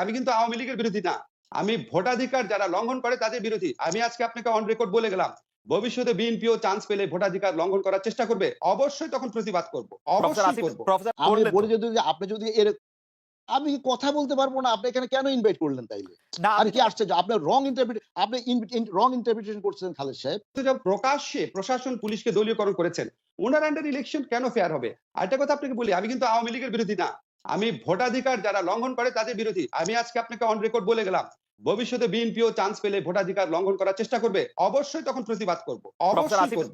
আমি কিন্তু আওয়ামী লীগের বিরোধী না। আমি ভোটাধিকার যারা লঙ্ঘন করে তাদের বিরোধী। আমি আজকে আপনাকে অন রেকর্ড বলে গেলাম। ভবিষ্যতে বিএনপিও চান্স পেলে ভোটাধিকার লঙ্ঘন করার চেষ্টা করবে। অবশ্যই তখন প্রতিবাদ করব। প্রফেসর অবশ্যই আসিফ করব। প্রফেসর আমি করলেন তো। বলি যদি আপনি যদি আমি কি কথা বলতে পারবো না? আপনি এখানে কেন ইনভাইট করলেন তাইলে? না আমি আমি কি তো আশ্চর্য! আপনি রং ইন্টারপ্রিটেশন করছেন খালেদ সাহেব। প্রকাশ্যে প্রশাসন পুলিশকে দলীয়করণ করেছেন। উনার আন্ডার ইলেকশন কেন ফেয়ার হবে? আরেকটা কথা আপনাকে বলি, আমি কিন্তু আওয়ামী লীগের বিরোধী না। আমি ভোটাধিকার যারা লঙ্ঘন করে তাদের বিরোধী। আমি আজকে আপনাকে অন রেকর্ড বলে গেলাম। ভবিষ্যতে বিএনপিও চান্স পেলে ভোটাধিকার লঙ্ঘন করার চেষ্টা করবে। অবশ্যই তখন প্রতিবাদ করব। অবশ্যই করব।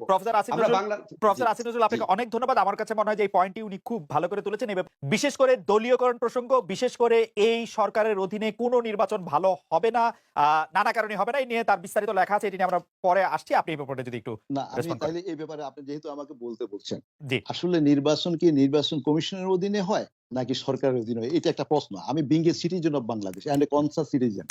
আমরা বাংলা জি, প্রফেসর আসিফ নজরুল জি। আপনাকে অনেক ধন্যবাদ। আমার কাছে মনে হয় যে এই পয়েন্টটি উনি খুব ভালো করে তুলেছেন এবং বিশেষ করে দলীয়করণ প্রসঙ্গ, বিশেষ করে এই সরকারের অধীনে কোনো নির্বাচন ভালো হবে না, নানা কারণে হবে না। এই নিয়ে তার বিস্তারিত লেখা আছে, এটি নিয়ে আমরা পরে আসছি। আপনি এই ব্যাপারে যদি একটু না, আমি রেসপন্ড করেন। তাইলে এই ব্যাপারে আপনি যেহেতু আমাকে বলতে বলছেন, জি। আসলে নির্বাচন কি নির্বাচন কমিশনের অধীনে হয় নাকি সরকারের অধীনে হয়? এটা একটা প্রশ্ন। আমি being a citizen of Bangladesh and a conscious citizen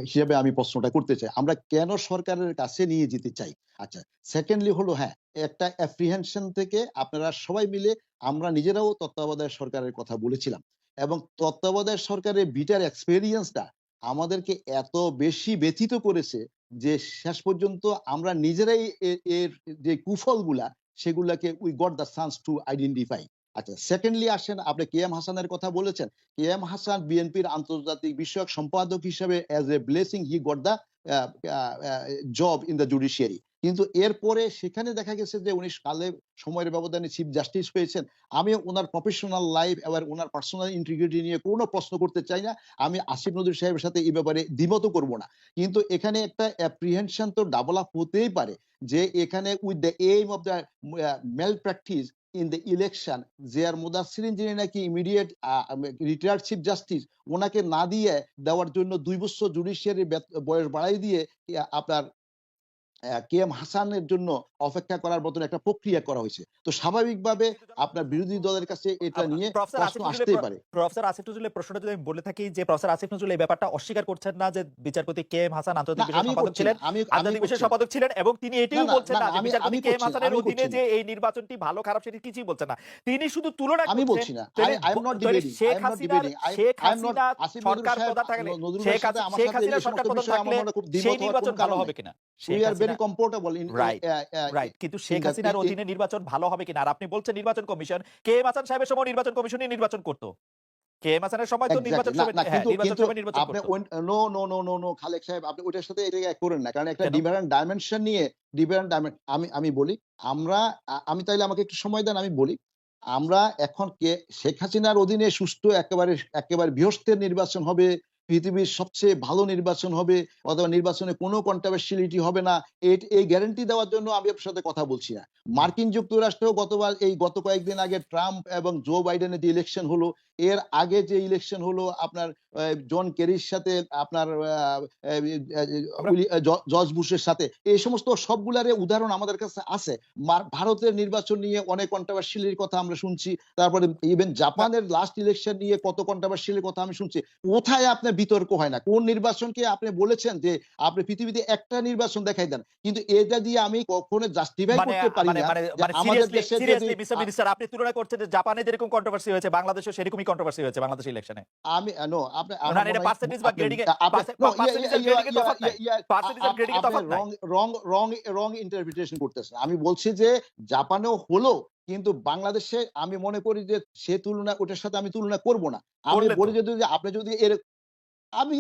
হিসেবে আমি প্রশ্নটা করতে চাই। আমরা কেন সরকারের কাছে নিয়ে যেতে চাই? আচ্ছা, সেকেন্ডলি হলো হ্যাঁ, একটা অ্যাপ্রিহেনশন থেকে আপনারা সবাই মিলে আমরা নিজেরাও তত্ত্বাবধায়ক সরকারের কথা বলেছিলাম। এবং তত্ত্বাবধায়ক সরকারের বিটার এক্সপেরিয়েন্সটা আমাদেরকে এত বেশি ব্যথিত করেছে যে শেষ পর্যন্ত আমরা নিজেরাই এর যে কুফলগুলা সেগুলাকে we got the chance to identify. আচ্ছা, সেকেন্ডলি আসেন, আপনি কে এম হাসানের কথা বলেছেন। কে এম হাসান বিএনপির আন্তর্জাতিক বিষয়ক সম্পাদক হিসেবে as a blessing he got the job in the judiciary. কিন্তু এরপরে সেখানে দেখা গেছে যে উনি কালে সময়ের ব্যবধানে চিফ জাস্টিস হয়েছেন। আমি ওনার প্রফেশনাল লাইফ এবং ওনার পার্সোনাল ইন্টিগ্রিটি নিয়ে কোনো প্রশ্ন করতে চাই না। আমি আসিফ নজরুল সাহেবের সাথে এই ব্যাপারে দ্বিমতও করব না। কিন্তু এখানে একটা অ্যাপ্রিহেনশন তো ডেভেলপ হতেই পারে যে এখানে with the aim of the malpractice in the election যে আর মুদাসসিরিন যিনি নাকি ইমিডিয়েট রিটায়ার্ড চিফ জাস্টিস ওনাকে না দিয়ে দেওয়ার জন্য ২ বছর জুডিশিয়ারি বয়স বাড়াই দিয়ে আপনার কে এম হাসানের জন্য অপেক্ষা করার মতন একটা প্রক্রিয়া করা হয়েছে। তো স্বাভাবিকভাবে আপনার বিরোধী দলের কাছে এটা নিয়ে প্রশ্ন আসতেই পারে। প্রফেসর আসিফ নজরুলের প্রশ্নটা যদি আমি বলে থাকি যে প্রফেসর আসিফ নজরুল এই ব্যাপারটা অস্বীকার করছেন না যে বিচারপতি কে এম হাসান না, আন্তর্জাতিক বিষয় আমি সম্পাদক করছি ছিলেন, না। আমি আন্তর্জাতিক বিষয় করছি না। সম্পাদক ছিলেন এবং তিনি না, এটিও না, বলছেন না, না না, যে আমি বিচারপতি আমি কে এম করছি না। হাসানের আমি অধীনে করছি না। যে এই নির্বাচনটি ভালো খারাপ সেটি কিছুই বলছেন না। তিনি শুধু তুলনা আমি করছেন। বলছি না। I am not debating. I am not debating. Sheikh I am not Hasina Asif Nazrul সরকার সাহেব প্রধান থাকলে নজরুল ভাইয়ের সাথে আমার শেখ সাথে হাসিনা এই সরকার সমস্ত প্রধান বিষয়ে আমার থাকলে মনে খুব সেই দ্বিমত হওয়ার নির্বাচন কোনো ভালো কারণ হবে নাই। কিনা? We Sheikh are very Hasina comfortable right, right. কিন্তু ইন শেখ দ্যাট হাসিনার অধীনে নির্বাচন ভালো হবে কিনা? আর আপনি বলছেন নির্বাচন কমিশন। কে এম হাসান সাহেবের সময় নির্বাচন কমিশনই নির্বাচন করত। কে এম হাসানের সময় তো নির্বাচন এক্সাক্টলি। না, সভা না, হ্যাঁ, কিন্তু নির্বাচন কিন্তু সভায় নির্বাচন আপনি করত। No, no, no, no, no Khalek saheb আপনি ওইটার সাথে এটা এক করেন না। কারণ একটা কেন? ডিফারেন্ট ডাইমেনশন নিয়ে ডিফারেন্ট আমি বলি, আমরা আমি তাইলে আমাকে একটু সময় দেন আমি বলি। আমরা এখন শেখ হাসিনার অধীনে সুষ্ঠু একেবারে বৃহস্পের নির্বাচন হবে, পৃথিবীর সবচেয়ে ভালো নির্বাচন হবে অথবা নির্বাচনে কোনো কন্ট্রোভার্সিয়ালিটি হবে না। এই গ্যারান্টি দেওয়ার জন্য আমি আপনার সাথে কথা বলছি না। মার্কিন যুক্তরাষ্ট্রেও গত কয়েকদিন আগে ট্রাম্প এবং জো বাইডেনের যে ইলেকশন হলো, এর আগে যে ইলেকশন হলো আপনার জন কেরির সাথে আপনার আমরা জর্জ বুশের সাথে এই সমস্ত সবগুলার উদাহরণ আমাদের কাছে আছে। ভারতের নির্বাচন নিয়ে অনেক কন্ট্রোভার্সিয়ালির কথা আমরা শুনছি। তারপরে ইভেন না জাপানের লাস্ট ইলেকশন নিয়ে কত কন্ট্রোভার্সিয়ালির কথা আমি শুনছি। কোথায় আপনার বিতর্ক হয় না? কোন নির্বাচনকে আপনি বলেছেন যে আপনি পৃথিবীতে একটা নির্বাচন দেখাই দেন। কিন্তু এটা দিয়ে আমি কখনো জাস্টিফাই মানে করতে পারি মানে না মানে যে মানে আমাদের সিরিয়াসলি দেশে যদি সিরিয়াসলি মিস্টার মিনিস্টার আপনি তুলনা করছেন যে জাপানে যেরকম কন্ট্রোভার্সি হয়েছে বাংলাদেশেও সেরকমই কন্ট্রোভার্সি হয়েছে বাংলাদেশ ইলেকশনে। আমি নো আপনি না আমার এটা মনে হয় পার্সেন্টেজ বা আপনি গ্রেডিং এ আপনি নো পার্সেন্টেজ এর গ্রেডিং এ তফাৎ নাই। পার্সেন্টেজ এর গ্রেডিং এ আপনি তফাৎ নাই। রং ইন্টারপ্রিটেশন করতেছেন। আমি বলছি যে জাপানেও হলো কিন্তু বাংলাদেশে আমি মনে করি যে সে তুলনা ওটার সাথে আমি তুলনা করব না। আমি করলেন তো। বলি যদি আপনি যদি আমি